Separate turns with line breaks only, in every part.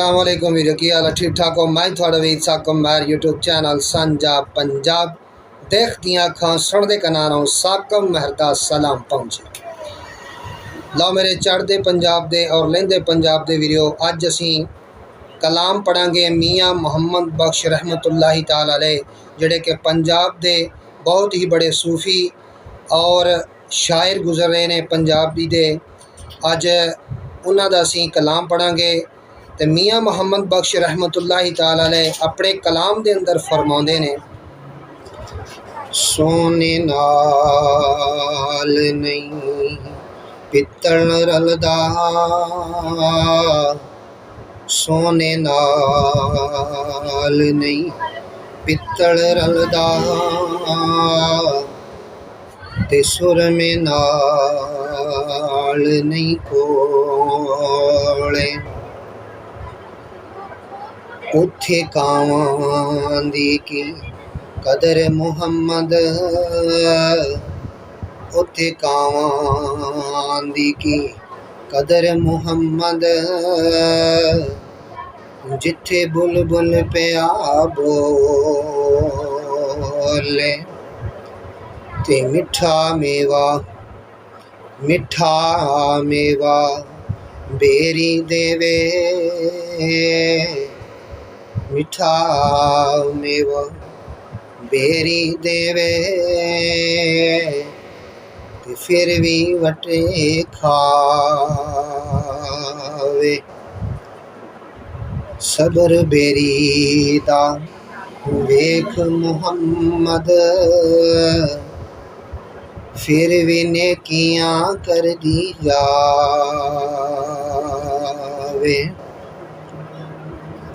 अस्सलाम वालेकुम वीरो की हाल ठीक ठाक हो। मैं थोड़ा वीर साकम मेर यूट्यूब चैनल साझा पंजाब देख दियाँ अखां सुनते कनारों साकम महरदा सलाम पहुँचे। लो मेरे चढ़ते पंजाब दे और लहंदे पंजाब दे वीरो, अज असी कलाम पढ़ांगे मियाँ मुहम्मद बख्श रहमतुल्लाहि ताला अलैह, जिहड़े कि पंजाब दे बहुत ही बड़े सूफी और शायर गुजर रहे ने पंजाबी दे। अज उन्हां दा असी कलाम पढ़ांगे। तो मियाँ मुहम्मद बख्श रहमतुल्लाहि ताला अलैह अपने कलाम दे अंदर फरमाउंदे ने, सोने नाल नहीं पित्तल रलदा, सोने नाल नहीं पित्तल रलदा, ते सुर में नाल नहीं कोले, उथे कावां दी की कदर मुहम्मद, उथे कावां दी की कदर मुहम्मद, जिथे बुलबुल पिया बोले, ते मिठा मेवा बेरी देवे, मिठा मेवा बेरी देवे, ते फिर भी वटे खावे, सबर बेरी दा वेख मुहम्मद, फिर भी नेकियां कर दी जावे,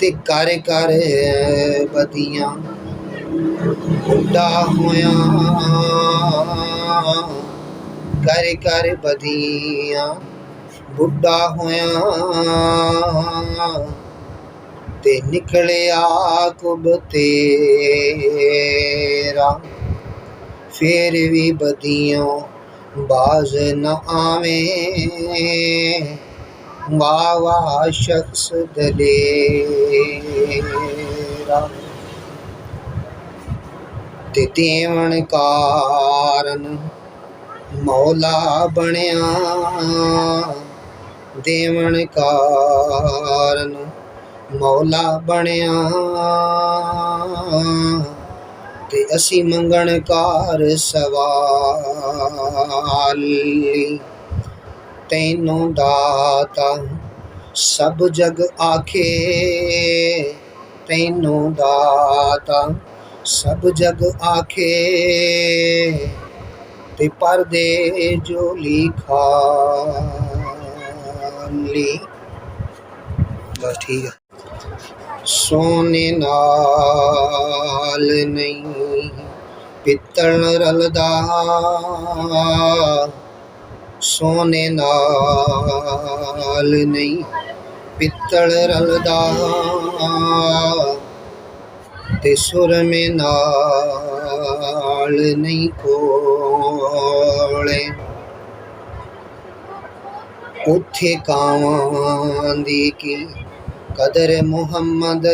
ते कर कर बदियां बुढ़ा होया, कर कर बदियां बुढ़ा होया, ते निकलिया कुब तेरा, फिर भी बदियों बाज न आवे, वाह वाह शख्स दलेरा, ते देवण कारण मौला बनिया, देवण कारण मौला बनिया, ते असी मंगण कार सवाली, तैनू दाता सब जग आखे, तैनू दाता सब जग आखे, ते पर्दे जोली खाली। बस ठीक है। सोने नाल नहीं पित्तल रलदा, सोने नाल नहीं पित्तल रलदा, ते सुर में नाल नहीं कोले, उथे कावां दी की कदर मुहम्मद,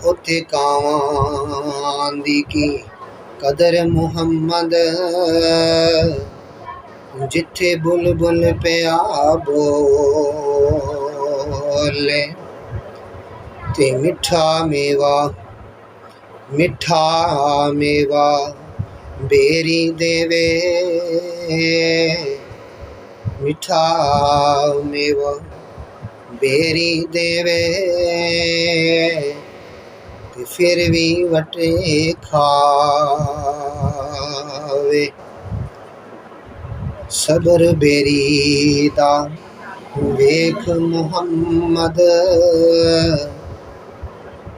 उथे कावां दी की कदर मुहम्मद, जिथे बुलबुल पिया बोले, ते मिठा मेवा बेरी देवे, मिठा मेवा बेरी देवे, ते फिर भी वटे खावे, सबर बेरी दा वेख मुहम्मद,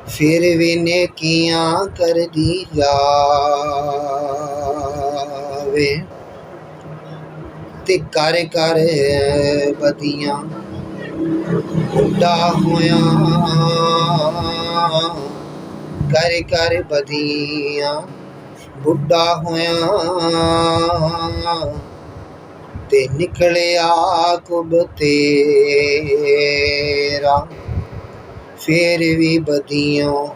फिर भी नेकियां कर दी जावे, ते कर कर बदियां बुढ़ा होया, कर कर बदियां बुढ़ा होया, ते निकलिया कुब तेरा, फिर भी बदियों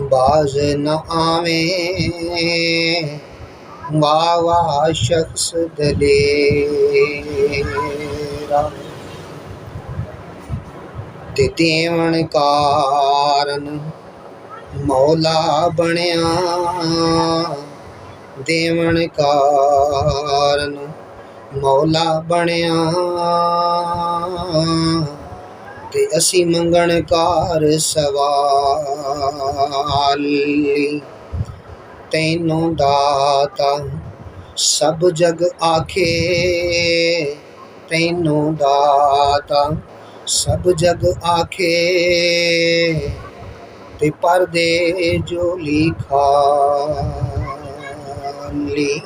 बाज न आवे। वाह वाह शख्स दलेरा, ते देवण कारण मौला बनिया। देवण कारण मौला बनिया, ते असी मंगण कार सवाली। तैनू दाता सब जग आखे, तैनू दाता सब जग आखे। ते पर्दे जोली खाली,